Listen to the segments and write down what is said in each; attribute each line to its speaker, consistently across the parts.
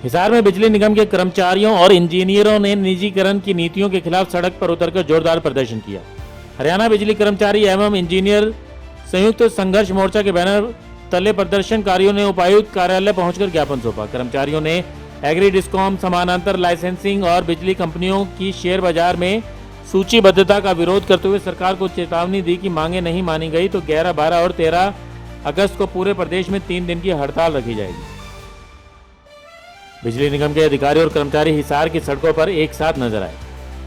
Speaker 1: हिसार में बिजली निगम के कर्मचारियों और इंजीनियरों ने निजीकरण की नीतियों के खिलाफ सड़क पर उतरकर जोरदार प्रदर्शन किया। हरियाणा बिजली कर्मचारी एवं इंजीनियर संयुक्त संघर्ष मोर्चा के बैनर तले प्रदर्शनकारियों ने उपायुक्त कार्यालय पहुंचकर ज्ञापन सौंपा। कर्मचारियों ने एग्री डिस्कॉम, समानांतर लाइसेंसिंग और बिजली कंपनियों की शेयर बाजार में सूचीबद्धता का विरोध करते हुए सरकार को चेतावनी दी कि मांगे नहीं मानी गई तो 11, 12 और 13 अगस्त को पूरे प्रदेश में 3 दिन की हड़ताल रखी जाएगी। बिजली निगम के अधिकारी और कर्मचारी हिसार की सड़कों पर एक साथ नजर आए।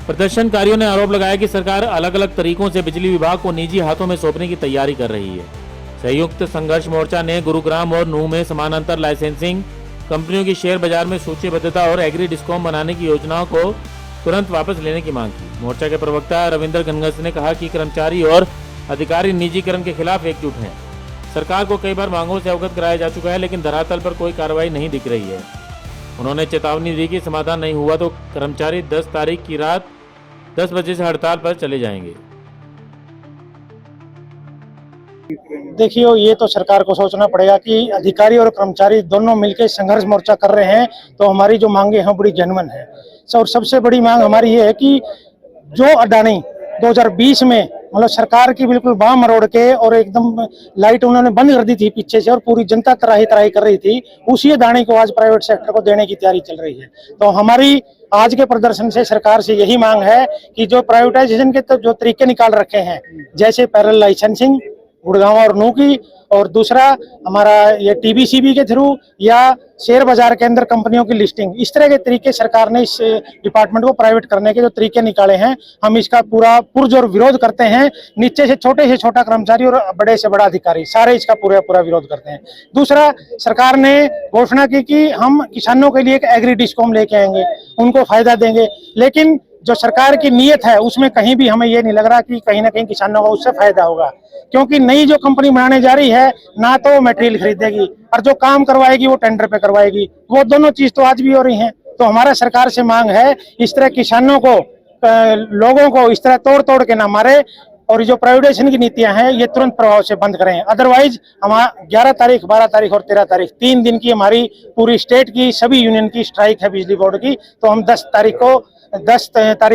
Speaker 1: प्रदर्शनकारियों ने आरोप लगाया कि सरकार अलग अलग तरीकों से बिजली विभाग को निजी हाथों में सौंपने की तैयारी कर रही है। संयुक्त संघर्ष मोर्चा ने गुरुग्राम और नूह में समानांतर लाइसेंसिंग कंपनियों की शेयर बाजार में सूचीबद्धता और एग्री डिस्कॉम बनाने की योजनाओं को तुरंत वापस लेने की मांग की। मोर्चा के प्रवक्ता रविंद्र घनघस ने कहा कि कर्मचारी और अधिकारी निजीकरण के खिलाफ एकजुट हैं। सरकार को कई बार मांगों से अवगत कराया जा चुका है, लेकिन धरातल पर कोई कार्रवाई नहीं दिख रही है। उन्होंने चेतावनी दी कि समाधान नहीं हुआ तो कर्मचारी 10 तारीख की रात 10 बजे से हड़ताल पर चले जाएंगे।
Speaker 2: देखिए, ये तो सरकार को सोचना पड़ेगा कि अधिकारी और कर्मचारी दोनों मिलकर संघर्ष मोर्चा कर रहे हैं तो हमारी जो मांगे हैं बड़ी जेन्युइन है। और सबसे बड़ी मांग हमारी ये है कि जो अडानी 2020 में मतलब सरकार की बिल्कुल बाह मरोड़ के और एकदम लाइट उन्होंने बंद कर दी थी पीछे से और पूरी जनता तराही तराही कर रही थी, उसी अडानी को आज प्राइवेट सेक्टर को देने की तैयारी चल रही है। तो हमारी आज के प्रदर्शन से सरकार से यही मांग है कि जो प्राइवेटाइजेशन के तो जो तरीके निकाल रखे हैं, जैसे पैरेलल लाइसेंसिंग गुड़गांव और नूह की, और दूसरा हमारा ये टीबीसीबी के थ्रू या शेयर बाजार के अंदर कंपनियों की लिस्टिंग, इस तरह के तरीके सरकार ने इस डिपार्टमेंट को प्राइवेट करने के जो तरीके निकाले हैं, हम इसका पूरा पुरजोर विरोध करते हैं। नीचे से छोटा कर्मचारी और बड़े से बड़ा अधिकारी सारे इसका पूरा विरोध करते हैं। दूसरा, सरकार ने घोषणा की कि हम किसानों के लिए एक एग्री डिस्कॉम लेके आएंगे, उनको फायदा देंगे, लेकिन जो सरकार की नीयत है उसमें कहीं भी हमें ये नहीं लग रहा कि कहीं ना कहीं किसानों को उससे फायदा होगा, क्योंकि नई जो कंपनी बनाने जा रही है ना तो वो मटेरियल खरीदेगी और जो काम करवाएगी वो टेंडर पे करवाएगी। वो दोनों चीज तो आज भी हो रही हैं। तो हमारा सरकार से मांग है इस तरह किसानों को, लोगों को इस तरह तोड़ के ना मारे, और जो प्राइवेटाइजेशन की नीतियां हैं ये तुरंत प्रभाव से बंद करें। अदरवाइज हम 11 तारीख, 12 तारीख और 13 तारीख 3 दिन की हमारी पूरी स्टेट की सभी यूनियन की स्ट्राइक है बिजली बोर्ड की। तो हम 10 तारीख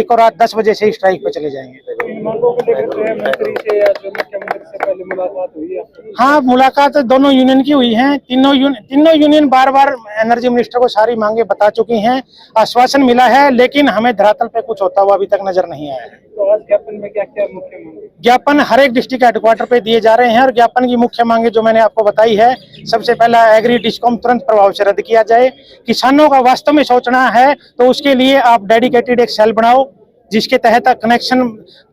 Speaker 2: को रात 10 बजे से स्ट्राइक पे चले जाएंगे।
Speaker 3: मंत्री से या जो मुख्यमंत्री से पहले मुलाकात हुई है?
Speaker 2: हाँ, मुलाकात दोनों यूनियन की हुई है। तीनों यूनियन बार एनर्जी मिनिस्टर को सारी मांगे बता चुकी हैं, आश्वासन मिला है, लेकिन हमें धरातल पे कुछ होता हुआ अभी तक नजर नहीं आया है।
Speaker 3: तो आज ज्ञापन में क्या क्या मुख्य मांगे?
Speaker 2: ज्ञापन हर एक डिस्ट्रिक्ट हेडक्वार्टर पे दिए जा रहे हैं और ज्ञापन की मुख्य मांगे जो मैंने आपको बताई है, सबसे पहला एग्री डिस्कॉम तुरंत प्रभाव से रद्द किया जाए। किसानों का वास्तव में सोचना है तो उसके लिए आप डेडिकेटेड एक सेल बनाओ जिसके तहत कनेक्शन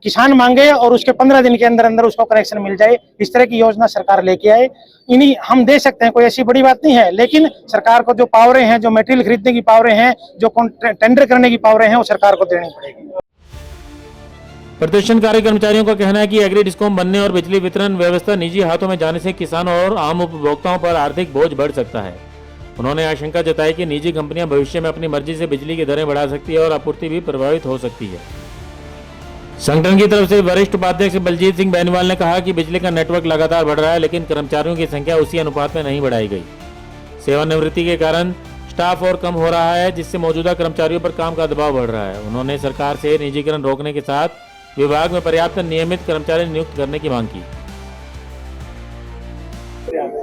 Speaker 2: किसान मांगे और उसके 15 दिन के अंदर उसको कनेक्शन मिल जाए। इस तरह की योजना सरकार लेके आए। इन्हीं हम दे सकते हैं, कोई ऐसी बड़ी बात नहीं है, लेकिन सरकार को जो पावरें हैं, जो मटेरियल खरीदने की पावरें हैं, जो टेंडर करने की पावरें हैं, वो सरकार को देनी पड़ेगी।
Speaker 1: प्रदर्शनकारी कर्मचारियों का कहना है कि एग्री डिस्कॉम बनने और बिजली वितरण व्यवस्था निजी हाथों में जाने से किसानों और आम उपभोक्ताओं पर आर्थिक बोझ बढ़ सकता है। उन्होंने आशंका जताई कि निजी कंपनियां भविष्य में अपनी मर्जी से बिजली की दरें बढ़ा सकती है और आपूर्ति भी प्रभावित हो सकती है। संगठन की तरफ से वरिष्ठ उपाध्यक्ष बलजीत सिंह बेनीवाल ने कहा कि बिजली का नेटवर्क लगातार बढ़ रहा है, लेकिन कर्मचारियों की संख्या उसी अनुपात में नहीं बढ़ाई गई। सेवानिवृत्ति के कारण स्टाफ और कम हो रहा है, जिससे मौजूदा कर्मचारियों पर काम का दबाव बढ़ रहा है। उन्होंने सरकार से निजीकरण रोकने के साथ विभाग में पर्याप्त नियमित कर्मचारी नियुक्त करने की मांग की।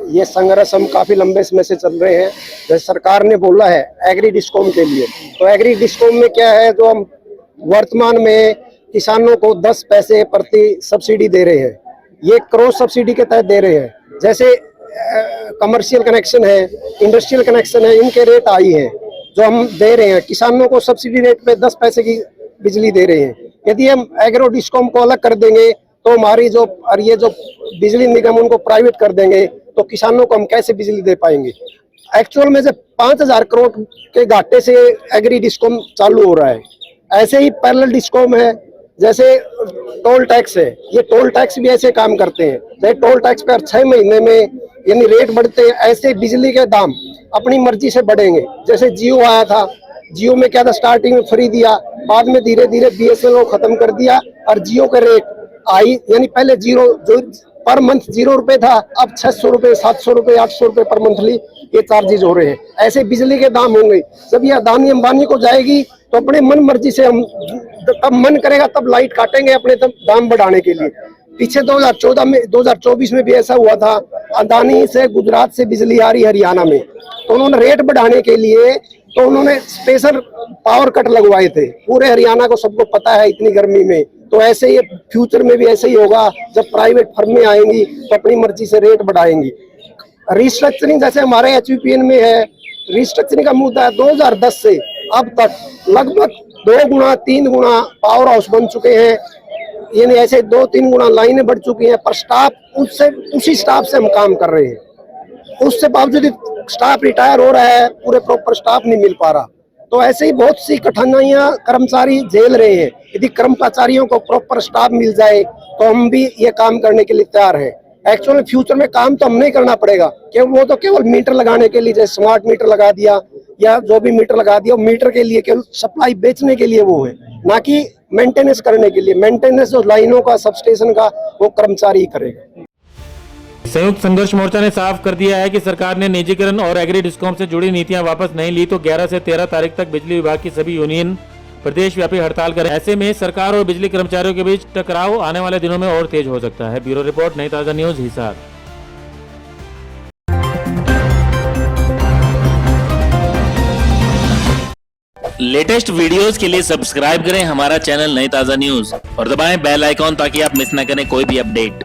Speaker 4: ये संघर्ष हम काफी लंबे समय से चल रहे हैं। जैसे सरकार ने बोला है एग्री डिस्कॉम के लिए, तो एग्री डिस्कॉम में क्या है, जो हम वर्तमान में किसानों को 10 पैसे प्रति सब्सिडी दे रहे हैं, ये क्रॉस सब्सिडी के तहत दे रहे हैं। जैसे कमर्शियल कनेक्शन है, इंडस्ट्रियल कनेक्शन है, इनके रेट आई है जो हम दे रहे हैं। किसानों को सब्सिडी रेट पे 10 पैसे की बिजली दे रहे हैं। यदि हम एग्रो डिस्कॉम को अलग कर देंगे तो हमारी जो और ये जो बिजली निगम उनको प्राइवेट कर देंगे तो किसानों को हम कैसे बिजली दे पाएंगे। एक्चुअल में जब 5000 करोड़ के घाटे से एग्री डिस्कॉम चालू हो रहा है, ऐसे ही पैरेलल डिस्कॉम है। जैसे टोल टैक्स है, ये टोल टैक्स भी ऐसे काम करते हैं। जैसे टोल टैक्स पर 6 महीने में यानी रेट बढ़ते हैं, ऐसे बिजली के दाम अपनी मर्जी से बढ़ेंगे। जैसे जियो आया था, जियो में क्या था, स्टार्टिंग में फ्री दिया, बाद में धीरे धीरे बीएसएनएल को खत्म कर दिया और जियो के रेट आई, यानी पहले जीरो जो पर मंथ 0 रुपए था, अब 600 रुपए, 700 रुपए, 800 रुपए पर मंथली ये चार्जेज हो रहे हैं। ऐसे बिजली के दाम होंगे। जब ये अदानी अंबानी को जाएगी तो अपने मन मर्जी से हम तब मन करेगा तब लाइट काटेंगे अपने तब दाम बढ़ाने के लिए। पीछे 2014 में 2024 में भी ऐसा हुआ था। अदानी से गुजरात से बिजली आ रही हरियाणा में, तो उन्होंने रेट बढ़ाने के लिए तो उन्होंने स्पेशल पावर कट लगवाए थे। पूरे हरियाणा को सबको पता है इतनी गर्मी में। तो ऐसे ही फ्यूचर में भी ऐसे ही होगा। जब प्राइवेट फर्में आएंगी तो अपनी मर्जी से रेट बढ़ाएंगी। रिस्ट्रक्चरिंग जैसे हमारे HUPN में है, रिस्ट्रक्चरिंग का मुद्दा है 2010 से अब तक लगभग 2 गुना 3 गुना पावर हाउस बन चुके हैं। यानी ऐसे 2-3 गुना लाइनें बढ़ चुकी हैं, पर स्टाफ उसी स्टाफ से हम काम कर रहे हैं। उससे बावजूद स्टाफ रिटायर हो रहा है, पूरे प्रॉपर स्टाफ नहीं मिल पा रहा। तो ऐसे ही बहुत सी कठिनाइयां कर्मचारी झेल रहे हैं। यदि कर्मचारियों को प्रॉपर स्टाफ मिल जाए तो हम भी ये काम करने के लिए तैयार हैं। एक्चुअली फ्यूचर में काम तो हमें करना पड़ेगा, क्योंकि वो तो केवल मीटर लगाने के लिए, जैसे स्मार्ट मीटर लगा दिया या जो भी मीटर लगा दिया, मीटर के लिए केवल सप्लाई बेचने के लिए वो है, ना कि मेंटेनेंस करने के लिए। मेंटेनेंस जो लाइनों का, सबस्टेशन का, वो कर्मचारी ही करेगा।
Speaker 1: संयुक्त संघर्ष मोर्चा ने साफ कर दिया है कि सरकार ने निजीकरण और एग्री डिस्कॉम से जुड़ी नीतियां वापस नहीं ली तो 11 से 13 तारीख तक बिजली विभाग की सभी यूनियन प्रदेश व्यापी हड़ताल करें। ऐसे में सरकार और बिजली कर्मचारियों के बीच टकराव आने वाले दिनों में और तेज हो सकता है। ब्यूरो रिपोर्ट, नई ताजा न्यूज, हिसार।
Speaker 5: लेटेस्ट वीडियोस के लिए सब्सक्राइब करें हमारा चैनल नई ताजा न्यूज और दबाएं बेल आइकॉन ताकि आप मिस न करें कोई भी अपडेट।